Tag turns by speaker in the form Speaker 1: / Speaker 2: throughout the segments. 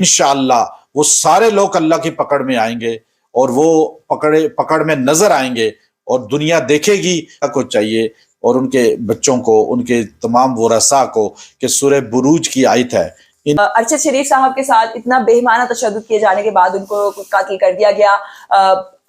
Speaker 1: इंशाअल्लाह वो सारे लोग अल्लाह की पकड़ में आएंगे और वो पकड़ में नजर आएंगे और दुनिया देखेगी को चाहिए और उनके बच्चों को, उनके तमाम वरसा को कि सूरह बुरूज की आयत है।
Speaker 2: अरशद शरीफ साहब के साथ इतना बेईमाना तशद्दुद किए जाने के बाद उनको कत्ल कर दिया गया।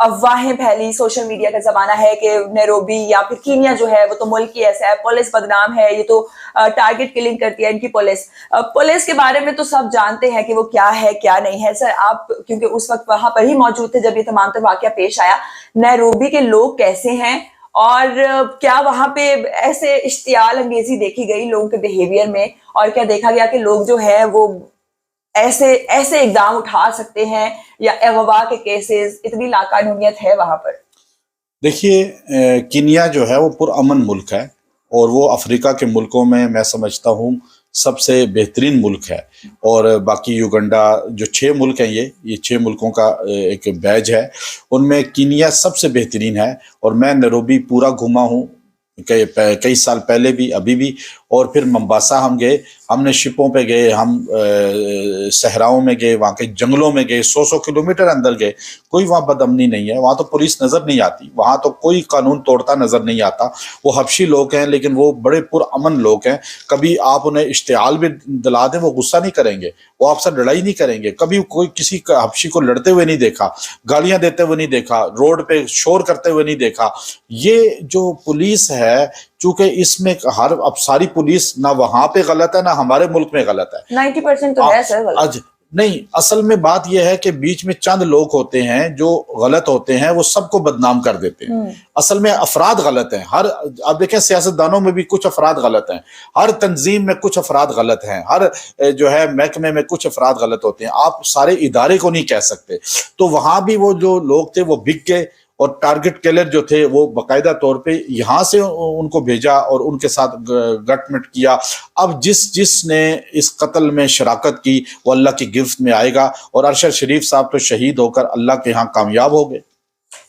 Speaker 2: अफवाहें फैली, सोशल मीडिया का जमाना है कि नैरोबी या फिर कीनिया जो है वो तो मुल्क ही ऐसा है, पुलिस बदनाम है, ये तो टारगेट किलिंग करती है इनकी पुलिस के बारे में तो सब जानते हैं कि वो क्या है क्या नहीं है। सर आप क्योंकि उस वक्त वहां पर ही मौजूद थे जब ये तमाम तर वाकया पेश आया, नैरोबी के लोग कैसे हैं और क्या वहां पे ऐसे इश्तियाल अंगेजी देखी गई लोगों के बिहेवियर में, और क्या देखा गया कि लोग जो है वो ऐसे इक़दाम उठा सकते हैं या अगवा के केसेस, इतनी लाकानूनियत है वहां पर?
Speaker 1: देखिए, कीनिया जो है वो पुरअमन मुल्क है और वो अफ्रीका के मुल्कों में मैं समझता हूँ सबसे बेहतरीन मुल्क है। और बाकी युगंडा जो 6 मुल्क हैं, ये 6 मुल्कों का एक बैच है, उनमें कीनिया सबसे बेहतरीन है। और मैं नैरोबी पूरा घूमा हूँ कई साल पहले भी, अभी भी। और फिर मंबासा हम गए, हमने शिपों पे गए, हम सहराओं में गए, वहाँ के जंगलों में गए, 100 किलोमीटर अंदर गए। कोई वहाँ बदअमनी नहीं है, वहाँ तो पुलिस नज़र नहीं आती, वहाँ तो कोई कानून तोड़ता नज़र नहीं आता। वो हबशी लोग हैं लेकिन वो बड़े पुरअमन लोग हैं। कभी आप उन्हें इश्तियाल भी दिला दें वो गुस्सा नहीं करेंगे, वो आपसे लड़ाई नहीं करेंगे। कभी कोई किसी हबशी को लड़ते हुए नहीं देखा, गालियाँ देते हुए नहीं देखा, रोड पे शोर करते हुए नहीं देखा। ये जो पुलिस है, चूंकि इसमें अब सारी पुलिस ना वहां पे गलत है ना हमारे मुल्क में गलत है,
Speaker 2: 90% तो है सर गलत।
Speaker 1: नहीं, असल में बात यह है कि बीच में चंद लोग होते हैं जो गलत होते हैं, वो सबको बदनाम कर देते हैं। असल में अफराद गलत हैं। आप देखें सियासतदानों में भी कुछ अफराद गलत हैं, हर तंजीम में कुछ अफराद गलत हैं, हर जो है महकमे में कुछ अफराद गलत होते हैं। आप सारे इदारे को नहीं कह सकते। तो वहां भी वो जो लोग थे वो बिक गए और टारगेट किलर जो थे वो बाकायदा तौर पे यहाँ से उनको भेजा और उनके साथ गटमट किया। अब जिसने इस कत्ल में शराकत की वो अल्लाह की गिरफ्त में आएगा। और अरशद शरीफ साहब तो शहीद होकर अल्लाह के यहाँ कामयाब हो गए।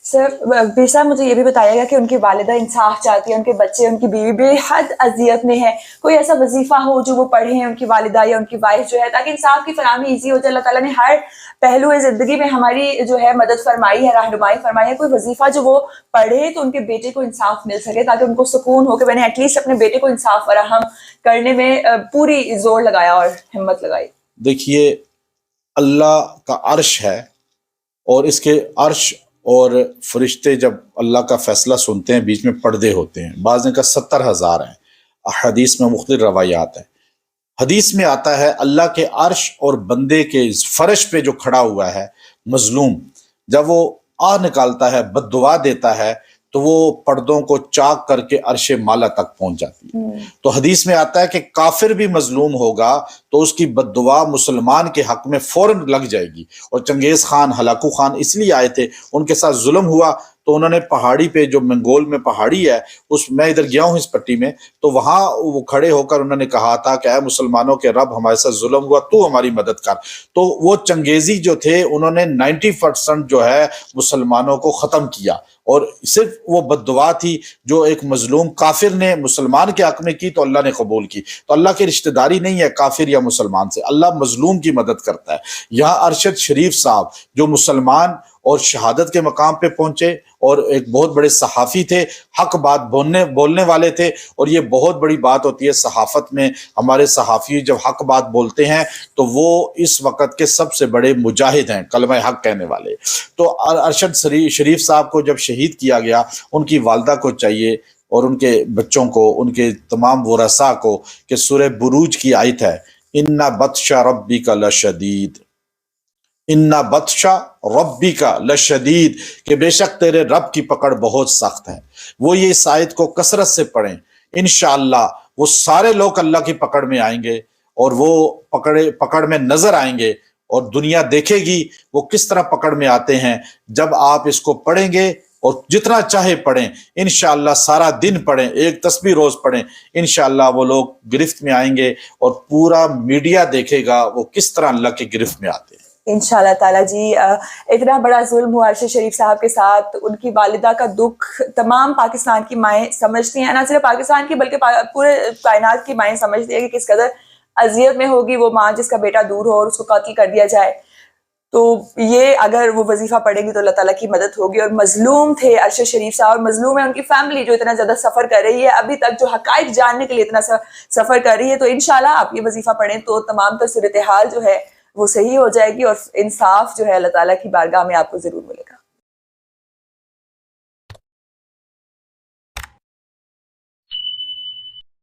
Speaker 2: सर बीर साहब मुझे ये भी बताइएगा कि उनकी वालिदा इंसाफ चाहती है, उनके बच्चे, उनकी बीवी बेहद अजियत में है, कोई ऐसा वजीफा हो जो वो पढ़े हैं उनकी वालिदा या उनकी वाइफ जो है, ताकि इंसाफ की फराहमी ईजी हो जाए। अल्लाह ताला ने हर पहलू जिंदगी में हमारी जो है मदद फरमाई है, रहनुमाई फरमाई है। कोई वजीफा जो वो पढ़े तो उनके बेटे को इंसाफ मिल सके, ताकि उनको सुकून हो कि मैंने एटलीस्ट अपने बेटे को इंसाफ फराहम करने में पूरी जोर लगाया और हिम्मत लगाई।
Speaker 1: देखिए, अल्लाह का अर्श है और इसके अर्श और फरिश्ते जब अल्लाह का फैसला सुनते हैं बीच में पर्दे होते हैं। बाज़ ने कहा 70,000 हैं, हदीस में मुख्तलिफ रवायात हैं। हदीस में आता है अल्लाह के अर्श और बंदे के फर्श पे जो खड़ा हुआ है मजलूम, जब वो आ निकालता है, बद्दुआ देता है, तो वो पर्दों को चाक करके अर्शे माला तक पहुंच जाती है। तो हदीस में आता है कि काफिर भी मजलूम होगा तो उसकी बद्दुआ मुसलमान के हक में फौरन लग जाएगी। और चंगेज खान, हलाकू खान इसलिए आए थे, उनके साथ जुल्म हुआ तो उन्होंने पहाड़ी पे, जो मंगोल में पहाड़ी है, उस मैं इधर गया हूँ इस पट्टी में, तो वहां वो खड़े होकर उन्होंने कहा था कि ऐ मुसलमानों के रब, हमारे साथ जुल्म हुआ, तू हमारी मदद कर। तो वो चंगेजी जो थे उन्होंने 90% जो है मुसलमानों को खत्म किया। और सिर्फ वो बद्दुआ थी जो एक मजलूम काफिर ने मुसलमान के हक में की तो अल्लाह ने कबूल की। तो अल्लाह की रिश्तेदारी नहीं है काफिर या मुसलमान से, अल्लाह मजलूम की मदद करता है। यहाँ अरशद शरीफ साहब जो मुसलमान और शहादत के मकाम पे पहुंचे और एक बहुत बड़े सहाफ़ी थे, हक बात बोलने वाले थे। और ये बहुत बड़ी बात होती है सहाफ़त में, हमारे सहाफ़ी जब हक बात बोलते हैं तो वो इस वक़्त के सबसे बड़े मुजाहिद हैं, कलमा हक कहने वाले। तो अरशद शरीफ साहब को जब शहीद किया गया, उनकी वालदा को चाहिए और उनके बच्चों को, उनके तमाम वरसा को कि सूरह बुरूज की आयत है, इन्ना बत्शा रब्बिका लशदीद, इन्ना बत्शा रब्बिका लशदीद, कि बेशक तेरे रब की पकड़ बहुत सख्त है। वो ये इस आयत को कसरत से पढ़ें, इंशाअल्लाह वो सारे लोग अल्लाह की पकड़ में आएंगे और वो पकड़ में नजर आएंगे और दुनिया देखेगी वो किस तरह पकड़ में आते हैं। जब आप इसको पढ़ेंगे और जितना चाहे पढ़ें, इंशाअल्लाह सारा दिन पढ़ें, एक तस्बीह रोज पढ़ें, इंशाअल्लाह वो लोग गिरफ्त में आएंगे और पूरा मीडिया देखेगा वो किस तरह अल्लाह की गिरफ्त में आते हैं।
Speaker 2: इंशाअल्लाह ताला जी। इतना बड़ा जुल्म हुआ अरशद शरीफ साहब के साथ, उनकी वालिदा का दुख तमाम पाकिस्तान की माएँ समझती हैं, ना सिर्फ पाकिस्तान की बल्कि पूरे कायनात की माएँ समझती हैं कि किस कदर اذیت میں ہوگی وہ ماں جس کا بیٹا دور ہو اور اس کو قتل کر دیا جائے. تو یہ اگر وہ وظیفہ پڑھیں گی تو اللہ تعالیٰ کی مدد ہوگی. اور مظلوم تھے ارشد شریف صاحب, اور مظلوم ہے ان کی فیملی جو اتنا زیادہ سفر کر رہی ہے ابھی تک, جو حقائق جاننے کے لیے اتنا سفر کر رہی ہے. تو انشاءاللہ آپ یہ وظیفہ پڑھیں تو تمام تر صورتحال جو ہے وہ صحیح ہو جائے گی, اور انصاف جو ہے اللہ تعالیٰ کی بارگاہ میں آپ کو ضرور ملے گا.